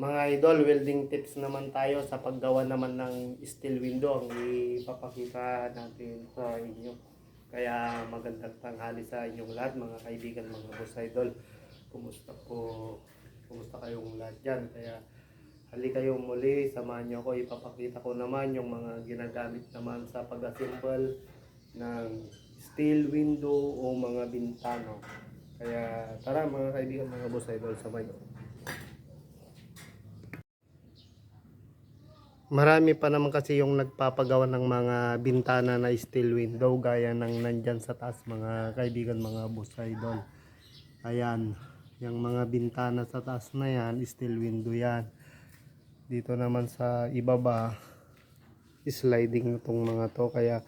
Mga idol, welding tips naman tayo sa paggawa naman ng steel window ang ipapakita natin sa inyo. Kaya magandang tanghali sa inyong lahat mga kaibigan, mga boss idol. Kumusta po? Kumusta kayong lahat dyan? Kaya halika kayong muli, samahan nyo ako. Ipapakita ko naman yung mga ginagamit naman sa pag-assemble ng steel window o mga bintano. Kaya tara mga kaibigan, mga boss idol, samahan nyo. Marami pa naman kasi yung nagpapagawa ng mga bintana na steel window gaya ng nandyan sa taas mga kaibigan, mga boss idol. Ayan, yung mga bintana sa taas na yan, steel window yan. Dito naman sa ibaba, sliding itong mga to. Kaya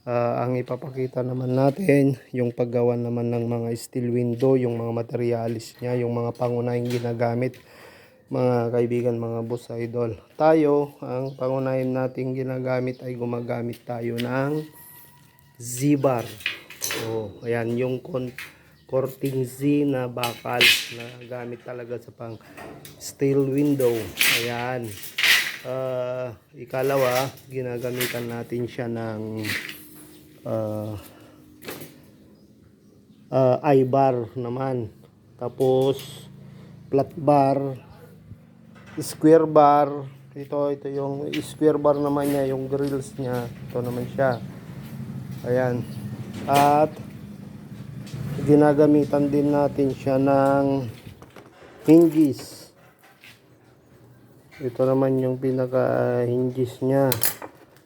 ang ipapakita naman natin, yung paggawa naman ng mga steel window, yung mga materialis niya, yung mga pangunahing ginagamit. Mga kaibigan, mga boss idol, tayo ang pangunahin nating ginagamit ay gumagamit tayo ng Z-bar. Ayan yung korting Z na bakal na gamit talaga sa pang steel window. Ayan, ikalawa, ginagamitan natin siya ng I-bar naman, tapos flat bar, square bar. Ito yung square bar naman niya, yung grills niya. Ito naman siya. Ayan. At ginagamitan din natin siya ng hinges. Ito naman yung pinaka hinges niya.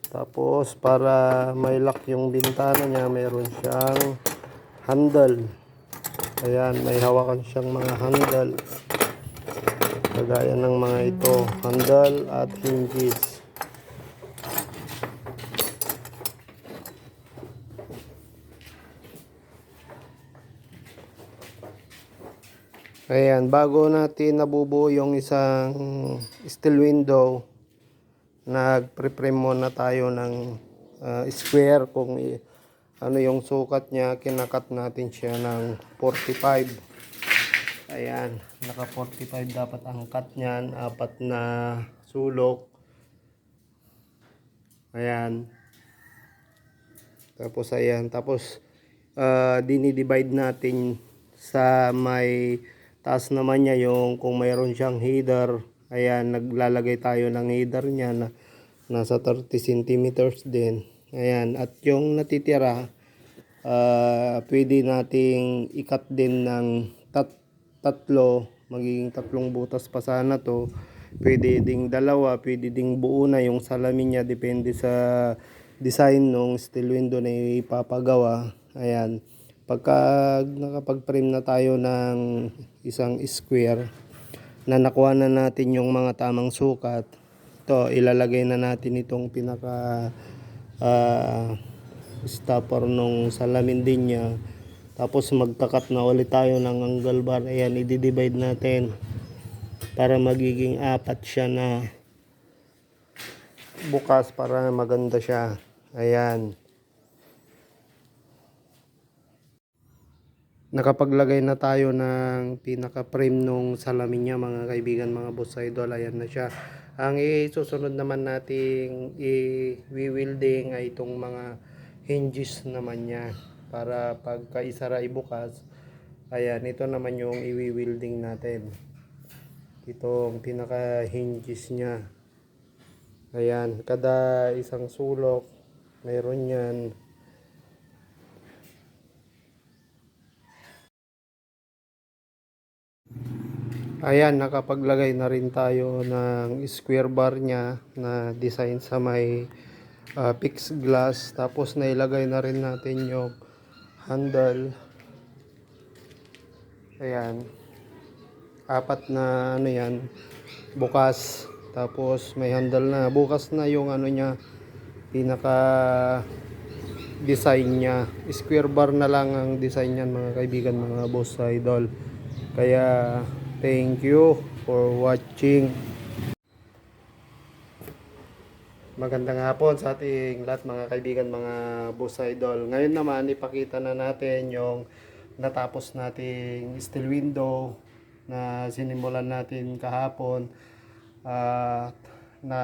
Tapos para may lock yung bintana niya, mayroon siyang handle. Ayan, may hawakan siyang mga handle. Kagaya ng mga ito, handle at hinges. Ayan, bago natin nabubuo yung isang steel window, nagpre-frame muna tayo ng square. Kung ano yung sukat niya, kinakat natin siya ng 45. Ayan, naka 45 dapat ang cut niyan, 4 na sulok. Ayan. Tapos ayan, tapos dinidivide natin sa may taas naman niya yung kung mayroon siyang header. Ayan, naglalagay tayo ng header niya na nasa 30 centimeters din. Ayan, at yung natitira, pwede nating i-cut din ng tatlo, magiging tatlong butas pa sana to. Pwede ding dalawa, pwede ding buo na yung salamin niya, depende sa design ng steel window na ipapagawa. Ayan, pagka nakapag-frame na tayo ng isang square na nakuha na natin yung mga tamang sukat, ito ilalagay na natin itong pinaka stopper nung salamin din niya. Tapos magkakat na ulit tayo ng angle bar. Ayan, i-divide natin para magiging 4 siya na bukas para maganda siya. Ayan, nakapaglagay na tayo ng pinaka frame nung salamin niya mga kaibigan, mga boss idol. Ayan na siya. Ang isusunod naman nating i-wielding ay itong mga hinges naman niya para pagka isara ibukas. Ayan, ito naman yung i-wielding natin, itong pinaka hinges niya. Ayan, kada isang sulok mayroon yan. Ayan, nakapaglagay na rin tayo ng square bar niya na design sa may fixed glass. Tapos nailagay na rin natin yung handle. Ayan, 4 na ano yan, bukas. Tapos may handle na, bukas na yung ano niya, pinaka design niya. Square bar na lang ang design niyan mga kaibigan, mga boss idol. Kaya thank you for watching. Magandang hapon sa ating lahat mga kaibigan, mga boss idol. Ngayon naman ipakita na natin yung natapos nating steel window na sinimulan natin kahapon. At na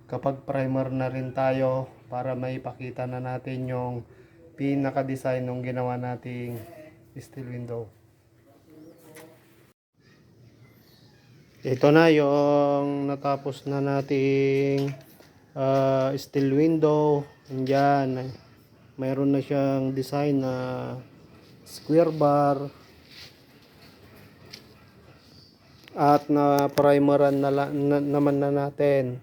kapag primer na rin tayo para maipakita na natin yung pinaka-design ng ginawa nating steel window. Ito na yung natapos na nating steel window. Andyan, mayroon na siyang design na square bar at na primeran naman na natin.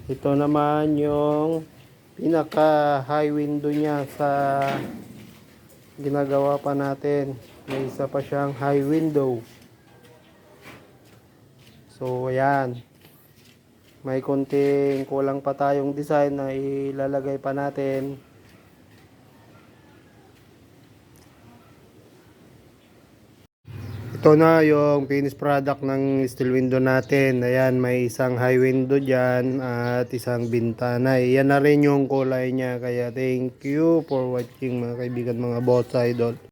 Ito naman yung pinaka high window niya sa ginagawa pa natin. May isa pa siyang high window. So ayan, may konting kulang pa tayong design na ilalagay pa natin. Ito na yung finished product ng steel window natin. Ayan, may isang high window dyan at isang bintana. Yan na rin yung kulay niya. Kaya thank you for watching mga kaibigan, mga boss idol.